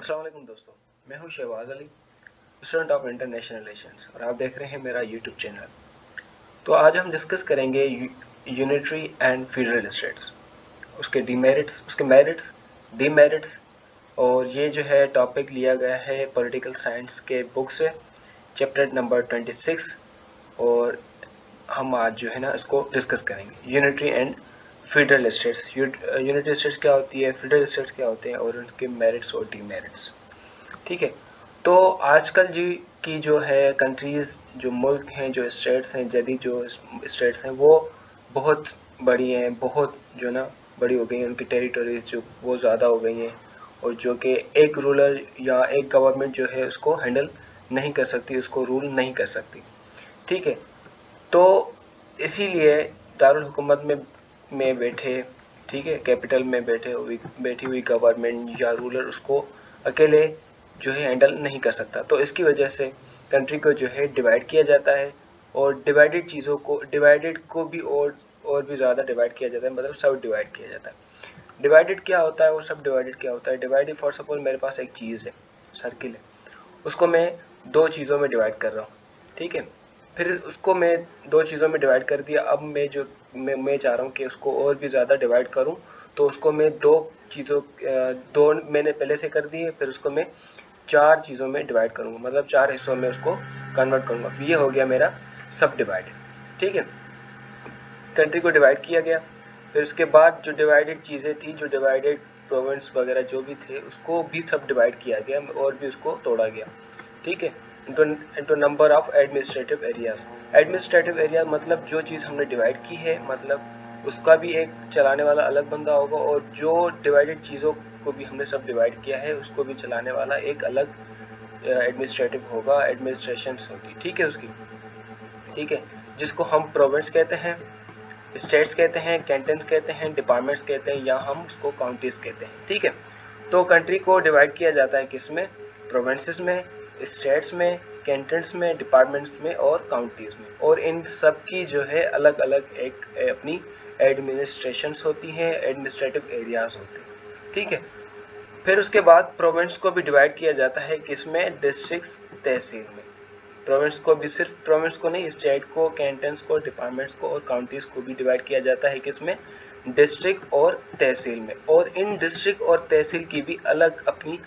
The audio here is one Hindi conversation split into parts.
अस्सलाम वालेकुम दोस्तों, मैं हूं Shahbaz Ali, student of international relations और आप देख रहे हैं मेरा यूट्यूब चैनल। तो आज हम डिस्कस करेंगे यूनिटरी एंड फेडरल स्टेट्स, उसके डीमेरिट्स, उसके मेरिट्स, डीमेरिट्स। और ये जो है टॉपिक लिया गया है पॉलिटिकल साइंस के बुक से, चैप्टर नंबर 26। और हम आज जो है ना इसको डिस्कस करेंगे, unitary and federal states. Unitary states क्या होती है, फेडरल स्टेट्स क्या होते हैं और उनके मेरिट्स और डीमेरिट्स। ठीक है। तो आजकल जी की जो है कंट्रीज़, जो मुल्क हैं, जो स्टेट्स हैं, जदीद जो स्टेट्स हैं वो बहुत बड़ी हैं, बहुत जो ना बड़ी हो गई हैं, उनकी टेरिटरीज जो वो ज़्यादा हो गई हैं और जो कि एक रूलर या एक गवर्नमेंट जो है उसको हैंडल नहीं कर सकती, उसको रूल नहीं कर सकती। ठीक है। तो इसीलिए दारुल हुकूमत में बैठे, ठीक है, कैपिटल में बैठी हुई गवर्नमेंट या रूलर उसको अकेले जो है हैंडल नहीं कर सकता। तो इसकी वजह से कंट्री को जो है डिवाइड किया जाता है और डिवाइडेड को भी और भी ज़्यादा डिवाइड किया जाता है, मतलब सब डिवाइड किया जाता है। डिवाइडेड क्या होता है और सब डिवाइडेड क्या होता है? डिवाइडेड, फॉर सपोज मेरे पास एक चीज़ है, सर्किल है, उसको मैं दो चीज़ों में डिवाइड कर रहा हूँ। ठीक है। फिर उसको मैं दो चीज़ों में डिवाइड कर दिया। अब मैं चाह रहा हूँ कि उसको और भी ज़्यादा डिवाइड करूँ, तो उसको मैं दो मैंने पहले से कर दिए, फिर उसको मैं चार चीज़ों में डिवाइड करूँगा, मतलब चार हिस्सों में उसको कन्वर्ट करूँगा। फिर ये हो गया मेरा सब डिवाइड। ठीक है। कंट्री को डिवाइड किया गया, फिर उसके बाद जो डिवाइडेड चीज़ें थी, जो डिवाइडेड प्रोविंस वगैरह जो भी थे, उसको भी सब डिवाइड किया गया और भी उसको तोड़ा गया। ठीक है। Into number of administrative areas. Administrative area मतलब जो चीज़ हमने डिवाइड की है, मतलब उसका भी एक चलाने वाला अलग बंदा होगा, और जो डिवाइडेड चीज़ों को भी हमने सब डिवाइड किया है उसको भी चलाने वाला एक अलग एडमिनिस्ट्रेटिव होगा, एडमिनिस्ट्रेशन होगी। ठीक है उसकी। ठीक है। जिसको हम प्रोविंस कहते हैं, स्टेट्स कहते हैं, कैंटन्स कहते हैं, डिपार्टमेंट्स कहते हैं, या हम उसको काउंटीज कहते हैं। ठीक है। तो कंट्री को डिवाइड किया जाता है किसमें? प्रोविंसेस में, स्टेट्स में, कैंटन्स में, डिपार्टमेंट्स में और काउंटीज में। और इन सब की जो है अलग अलग एक अपनी एडमिनिस्ट्रेशंस होती हैं, एडमिनिस्ट्रेटिव एरियाज होते हैं। ठीक है। फिर उसके बाद प्रोविंस को भी डिवाइड किया जाता है किसमें? डिस्ट्रिक्ट्स, तहसील में। प्रोविंस को भी, सिर्फ प्रोविंस को नहीं, स्टेट को, कैंटन्स को, डिपार्टमेंट्स को और काउंटीज को भी डिवाइड किया जाता है किसमें? डिस्ट्रिक्ट और तहसील में। और इन डिस्ट्रिक्ट और तहसील की भी अलग अपनी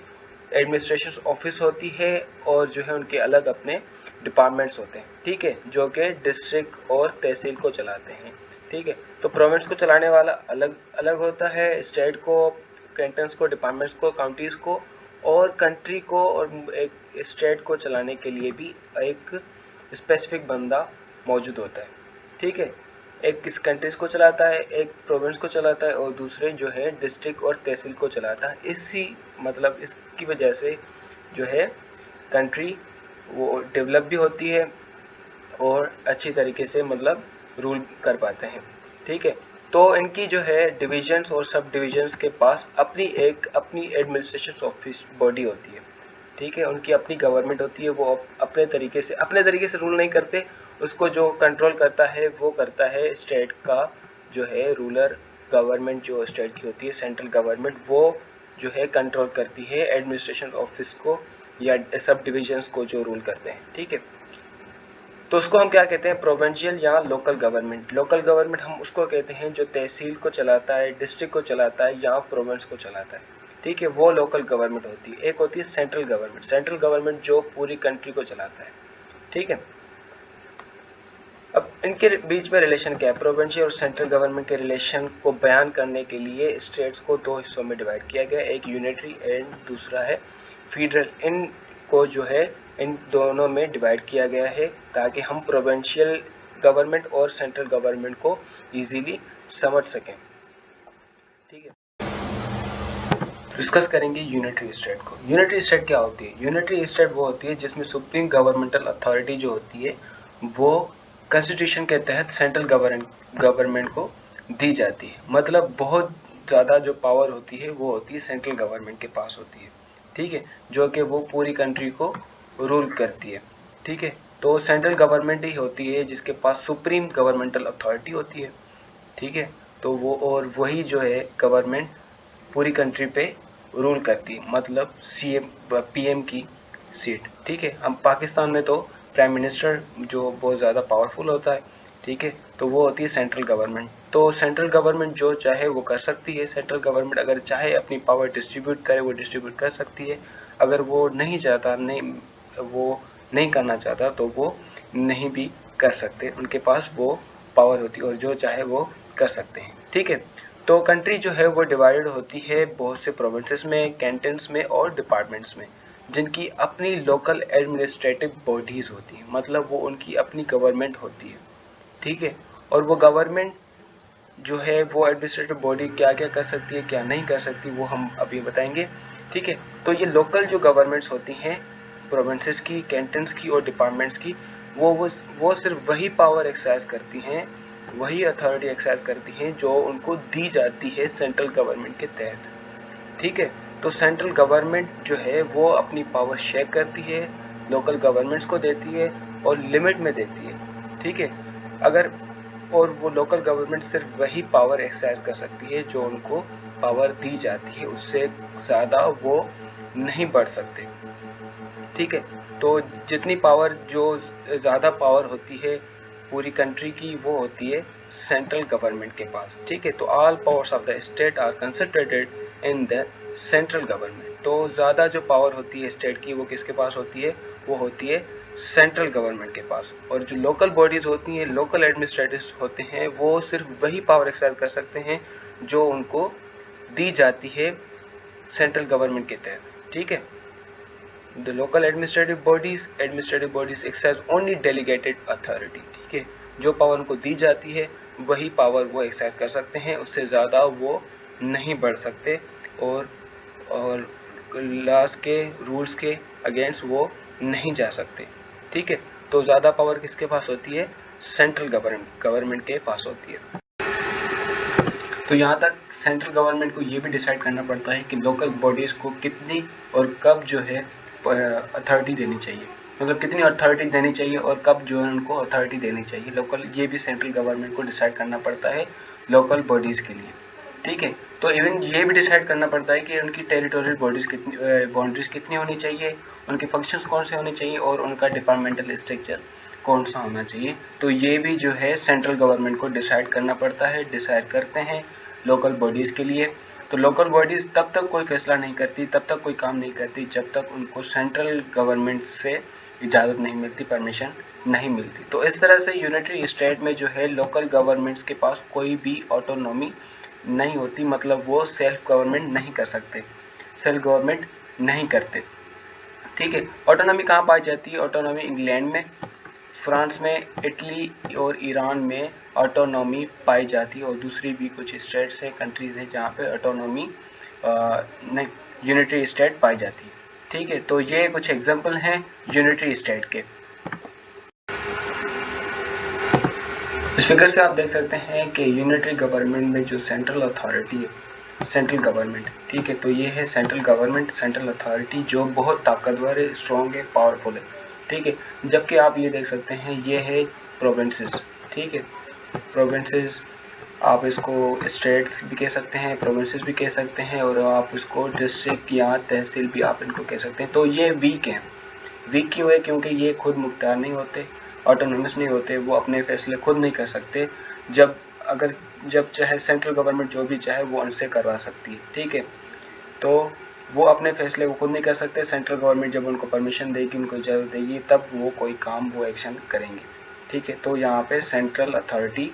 एडमिनिस्ट्रेशन ऑफिस होती है और जो है उनके अलग अपने डिपार्टमेंट्स होते हैं। ठीक है। जो कि डिस्ट्रिक्ट और तहसील को चलाते हैं। ठीक है। तो प्रोविंस को चलाने वाला अलग अलग होता है, स्टेट को, कैंटन्स को, डिपार्टमेंट्स को, काउंटीज को, और कंट्री को और एक स्टेट को चलाने के लिए भी एक स्पेसिफिक बंदा मौजूद होता है। ठीक है। एक किस कंट्रीज को चलाता है, एक प्रोविंस को चलाता है और दूसरे जो है डिस्ट्रिक्ट और तहसील को चलाता है। मतलब इसकी वजह से जो है कंट्री वो डेवलप भी होती है और अच्छी तरीके से मतलब रूल कर पाते हैं। ठीक है। तो इनकी जो है डिविजन्स और सब डिविजन्स के पास अपनी एडमिनिस्ट्रेशन ऑफिस बॉडी होती है। ठीक है। उनकी अपनी गवर्नमेंट होती है, वो अपने तरीके से रूल नहीं करते। उसको जो कंट्रोल करता है वो करता है स्टेट का जो है रूलर गवर्नमेंट, जो स्टेट की होती है, सेंट्रल गवर्नमेंट, वो जो है कंट्रोल करती है एडमिनिस्ट्रेशन ऑफिस को या सब डिविजन्स को जो रूल करते हैं। ठीक है। तो उसको हम क्या कहते हैं? प्रोविंशियल या लोकल गवर्नमेंट। लोकल गवर्नमेंट हम उसको कहते हैं जो तहसील को चलाता है, डिस्ट्रिक्ट को चलाता है या प्रोविंस को चलाता है। ठीक है। वो लोकल गवर्नमेंट होती है। एक होती है सेंट्रल गवर्नमेंट। सेंट्रल गवर्नमेंट जो पूरी कंट्री को चलाता है। ठीक है। अब इनके बीच में रिलेशन क्या है? प्रोविंशियल और सेंट्रल गवर्नमेंट के रिलेशन को बयान करने के लिए स्टेट्स को दो हिस्सों में डिवाइड किया गया, एक यूनिटरी एंड दूसरा है फेडरल। इनको जो है इन दोनों में डिवाइड किया गया है ताकि हम प्रोविंशियल गवर्नमेंट और सेंट्रल गवर्नमेंट को इजीली समझ सकें। ठीक है। डिस्कस करेंगे यूनिटरी स्टेट को। यूनिटरी स्टेट क्या होती है? यूनिटरी स्टेट वो होती है जिसमें सुप्रीम गवर्नमेंटल अथॉरिटी जो होती है वो कॉन्स्टिट्यूशन के तहत सेंट्रल गवर्नमेंट को दी जाती है। मतलब बहुत ज़्यादा जो पावर होती है वो होती है सेंट्रल गवर्नमेंट के पास होती है। ठीक है। जो कि वो पूरी कंट्री को रूल करती है। ठीक है। तो सेंट्रल गवर्नमेंट ही होती है जिसके पास सुप्रीम गवर्नमेंटल अथॉरिटी होती है। ठीक है। तो वो और वही जो है गवर्नमेंट पूरी कंट्री पे रूल करती है, मतलब सीएम पीएम की सीट। ठीक है, हम पाकिस्तान में तो प्राइम मिनिस्टर जो बहुत ज़्यादा पावरफुल होता है, ठीक है, तो वो होती है सेंट्रल गवर्नमेंट। तो सेंट्रल गवर्नमेंट जो चाहे वो कर सकती है। सेंट्रल गवर्नमेंट अगर चाहे अपनी पावर डिस्ट्रीब्यूट करे, वो डिस्ट्रीब्यूट कर सकती है। अगर वो नहीं चाहता, वो नहीं करना चाहता, तो वो नहीं भी कर सकते। उनके पास वो पावर होती है और जो चाहे वो कर सकते हैं। ठीक है, तो कंट्री जो है वो डिवाइडेड होती है बहुत से प्रोविंसेस में, कैंटन्स में और डिपार्टमेंट्स में, जिनकी अपनी लोकल एडमिनिस्ट्रेटिव बॉडीज होती हैं, मतलब वो उनकी अपनी गवर्नमेंट होती है। ठीक है, और वो गवर्नमेंट जो है वो एडमिनिस्ट्रेटिव बॉडी क्या क्या कर सकती है, क्या नहीं कर सकती, वो हम अभी बताएंगे। ठीक है, तो ये लोकल जो गवर्नमेंट्स होती हैं प्रोविंसेस की, कैंटन्स की और डिपार्टमेंट्स की, वो सिर्फ वही पावर एक्सरसाइज करती हैं, वही अथॉरिटी एक्सरसाइज करती हैं जो उनको दी जाती है सेंट्रल गवर्नमेंट के तहत। ठीक है, तो सेंट्रल गवर्नमेंट जो है वो अपनी पावर शेयर करती है, लोकल गवर्नमेंट्स को देती है और लिमिट में देती है। ठीक है, अगर और वो लोकल गवर्नमेंट सिर्फ वही पावर एक्सरसाइज कर सकती है जो उनको पावर दी जाती है, उससे ज़्यादा वो नहीं बढ़ सकते। ठीक है, तो जितनी पावर, जो ज़्यादा पावर होती है पूरी कंट्री की, वो होती है सेंट्रल गवर्नमेंट के पास। ठीक है, तो all powers of the state are concentrated in the central government. तो ज़्यादा जो पावर होती है स्टेट की, वो किसके पास होती है? वो होती है सेंट्रल गवर्नमेंट के पास। और जो लोकल बॉडीज होती हैं, लोकल एडमिनिस्ट्रेटिव्स होते हैं, वो सिर्फ वही पावर एक्सरसाइज कर सकते हैं जो उनको दी जाती है सेंट्रल गवर्नमेंट के तहत। ठीक है, The local administrative bodies exercise only delegated authority। ठीक है, जो पावर उनको दी जाती है वही पावर वो एक्सरसाइज कर सकते हैं, उससे ज़्यादा वो नहीं बढ़ सकते और लॉस के, रूल्स के अगेंस्ट वो नहीं जा सकते। ठीक है, तो ज़्यादा पावर किसके पास होती है? सेंट्रल गवर्नमेंट के पास होती है। तो यहाँ तक सेंट्रल गवर्नमेंट को ये भी डिसाइड करना पड़ता है कि लोकल बॉडीज़ को कितनी और कब जो है अथॉरिटी देनी चाहिए, मतलब कितनी अथॉरिटी देनी चाहिए और कब जो है उनको अथॉरिटी देनी चाहिए लोकल, ये भी सेंट्रल गवर्नमेंट को डिसाइड करना पड़ता है लोकल बॉडीज़ के लिए। ठीक है, तो इवन ये भी डिसाइड करना पड़ता है कि उनकी टेरिटोरियल बाउंड्रीज कितनी होनी चाहिए, उनके फंक्शंस कौन से होने चाहिए और उनका डिपार्टमेंटल स्ट्रक्चर कौन सा होना चाहिए। तो ये भी जो है सेंट्रल गवर्नमेंट को डिसाइड करना पड़ता है, डिसाइड करते हैं लोकल बॉडीज़ के लिए। तो लोकल बॉडीज़ तब तक कोई फैसला नहीं करती, तब तक कोई काम नहीं करती जब तक उनको सेंट्रल गवर्नमेंट से इजाज़त नहीं मिलती, परमिशन नहीं मिलती। तो इस तरह से यूनिटरी स्टेट में जो है लोकल गवर्नमेंट्स के पास कोई भी ऑटोनॉमी नहीं होती, मतलब वो सेल्फ गवर्नमेंट नहीं कर सकते, सेल्फ गवर्नमेंट नहीं करते। ठीक है, ऑटोनॉमी कहाँ पाई जाती है? ऑटोनॉमी इंग्लैंड में, फ्रांस में, इटली और ईरान में ऑटोनॉमी पाई जाती है और दूसरी भी कुछ स्टेट्स हैं, कंट्रीज़ हैं जहाँ पे ऑटोनॉमी नहीं, यूनिटरी स्टेट पाई जाती है। ठीक है, तो ये कुछ एग्जांपल हैं यूनिटरी स्टेट के। इस फिगर से आप देख सकते हैं कि यूनिटरी गवर्नमेंट में जो सेंट्रल अथॉरिटी है, सेंट्रल गवर्नमेंट, ठीक है, तो ये है सेंट्रल गवर्नमेंट, सेंट्रल अथॉरिटी जो बहुत ताकतवर है, स्ट्रॉन्ग है, पावरफुल है। ठीक है, जबकि आप ये देख सकते हैं ये है प्रोविंसेस। ठीक है, प्रोविंसेस, आप इसको स्टेट भी कह सकते हैं, प्रोविंसेस भी कह सकते हैं और आप इसको डिस्ट्रिक्ट या तहसील भी आप इनको कह सकते हैं। तो ये वीक हैं। वीक क्यों है? क्योंकि ये खुद मुख्तार नहीं होते, ऑटोनोमस नहीं होते, वो अपने फैसले खुद नहीं कर सकते। जब चाहे सेंट्रल गवर्नमेंट जो भी चाहे वो उनसे करवा सकती है। ठीक है, तो वो अपने फैसले वो खुद नहीं कर सकते, सेंट्रल गवर्नमेंट जब उनको परमिशन देगी, उनको इजाज़त देगी, तब वो कोई काम, वो एक्शन करेंगे। ठीक है, तो यहाँ पे सेंट्रल अथॉरिटी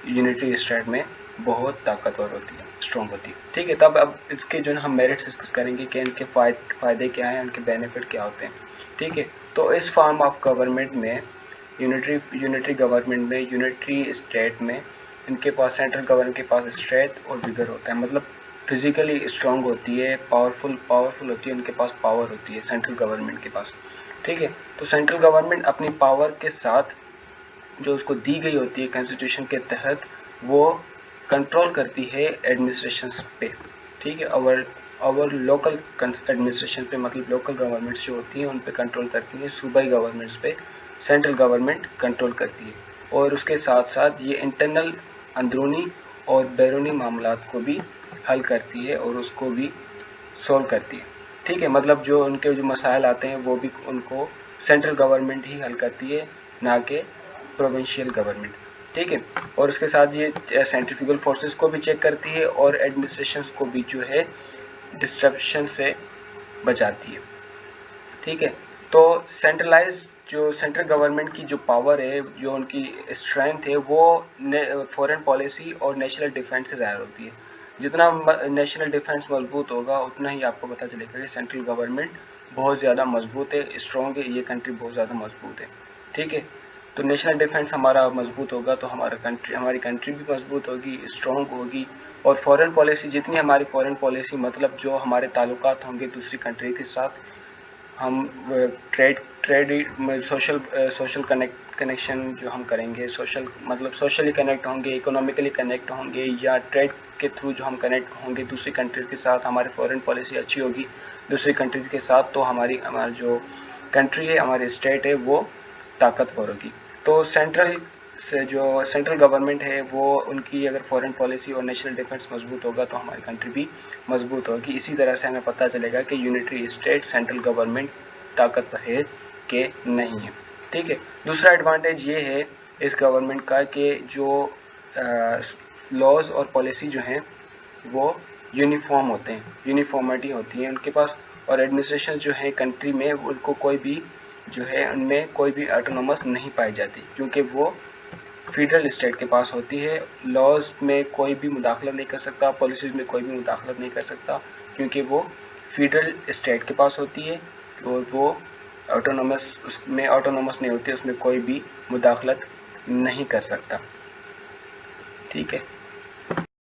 यूनिटरी स्टेट में बहुत ताकतवर होती है, स्ट्रॉन्ग होती है। ठीक है, तब अब इसके जो हम मेरिट्स डिस्कस करेंगे कि इनके फ़ायदे क्या हैं, उनके बेनिफिट क्या होते हैं। ठीक है, तो इस फॉर्म ऑफ गवर्नमेंट में, यूनिटरी गवर्नमेंट में, यूनिटरी स्टेट में, इनके पास, सेंट्रल गवर्नमेंट के पास स्ट्रेंथ और विगर होता है, मतलब फिजिकली स्ट्रांग होती है, पावरफुल होती है, उनके पास पावर होती है सेंट्रल गवर्नमेंट के पास। ठीक है, तो सेंट्रल गवर्नमेंट अपनी पावर के साथ जो उसको दी गई होती है कॉन्स्टिट्यूशन के तहत, वो कंट्रोल करती है एडमिनिस्ट्रेशंस पे। ठीक है, और लोकल एडमिनिस्ट्रेशन पे, मतलब लोकल गवर्नमेंट्स जो होती हैं उन पे कंट्रोल करती हैं, सूबाई गवर्नमेंट्स पे सेंट्रल गवर्नमेंट कंट्रोल करती है। और उसके साथ साथ ये इंटरनल, अंदरूनी और बैरूनी मामलात को भी हल करती है और उसको भी सोल्व करती है। ठीक है, मतलब जो उनके जो मसाइल आते हैं वो भी उनको सेंट्रल गवर्नमेंट ही हल करती है, ना कि प्रोविंशियल गवर्नमेंट। ठीक है, और उसके साथ ये सेंट्रीफ्यूगल फोर्सेस को भी चेक करती है और एडमिनिस्ट्रेशन को भी जो है डिस्ट्रप्शन से बचाती है। ठीक है, तो सेंट्रलाइज जो सेंट्रल गवर्नमेंट की जो पावर है, जो उनकी स्ट्रेंथ है, वो फॉरेन पॉलिसी और नेशनल डिफेंस से ज़ाहिर होती है। जितना नेशनल डिफेंस मजबूत होगा उतना ही आपको पता चलेगा कि सेंट्रल गवर्नमेंट बहुत ज़्यादा मजबूत है, स्ट्रॉन्ग है, ये कंट्री बहुत ज़्यादा मजबूत है। ठीक है, तो नेशनल डिफेंस हमारा मजबूत होगा तो हमारी कंट्री भी मजबूत होगी, स्ट्रॉन्ग होगी। और फॉरेन पॉलिसी, जितनी हमारी फॉरेन पॉलिसी मतलब जो हमारे ताल्लुकात होंगे दूसरी कंट्री के साथ, हम ट्रेड सोशल कनेक्शन जो हम करेंगे, सोशल मतलब सोशली कनेक्ट होंगे, इकोनॉमिकली कनेक्ट होंगे, या ट्रेड के थ्रू जो हम कनेक्ट होंगे दूसरी कंट्रीज के साथ, हमारी फॉरेन पॉलिसी अच्छी होगी दूसरी कंट्रीज के साथ, तो हमारी जो कंट्री है, हमारी स्टेट है, वो ताकतवर होगी। तो सेंट्रल गवर्नमेंट है वो, उनकी अगर फॉरेन पॉलिसी और नेशनल डिफेंस मजबूत होगा तो हमारी कंट्री भी मजबूत होगी। इसी तरह से हमें पता चलेगा कि यूनिटरी स्टेट सेंट्रल गवर्नमेंट ताकतवर है कि नहीं है। ठीक है, दूसरा एडवांटेज ये है इस गवर्नमेंट का कि जो लॉज और पॉलिसी जो हैं वो यूनिफॉर्म होते हैं, यूनिफॉर्मिटी होती है उनके पास। और एडमिनिस्ट्रेशन जो है कंट्री में, उनको कोई भी जो है उनमें कोई भी ऑटोनोमस नहीं पाई जाती, क्योंकि वो फेडरल स्टेट के पास होती है। लॉज में कोई भी मुदाखलत नहीं कर सकता, पॉलिसीज में कोई भी मुदाखलत नहीं कर सकता, क्योंकि वो फेडरल स्टेट के पास होती है और वो उसमें ऑटोनोमस नहीं होती, उसमें कोई भी मुदाखलत नहीं कर सकता। ठीक है,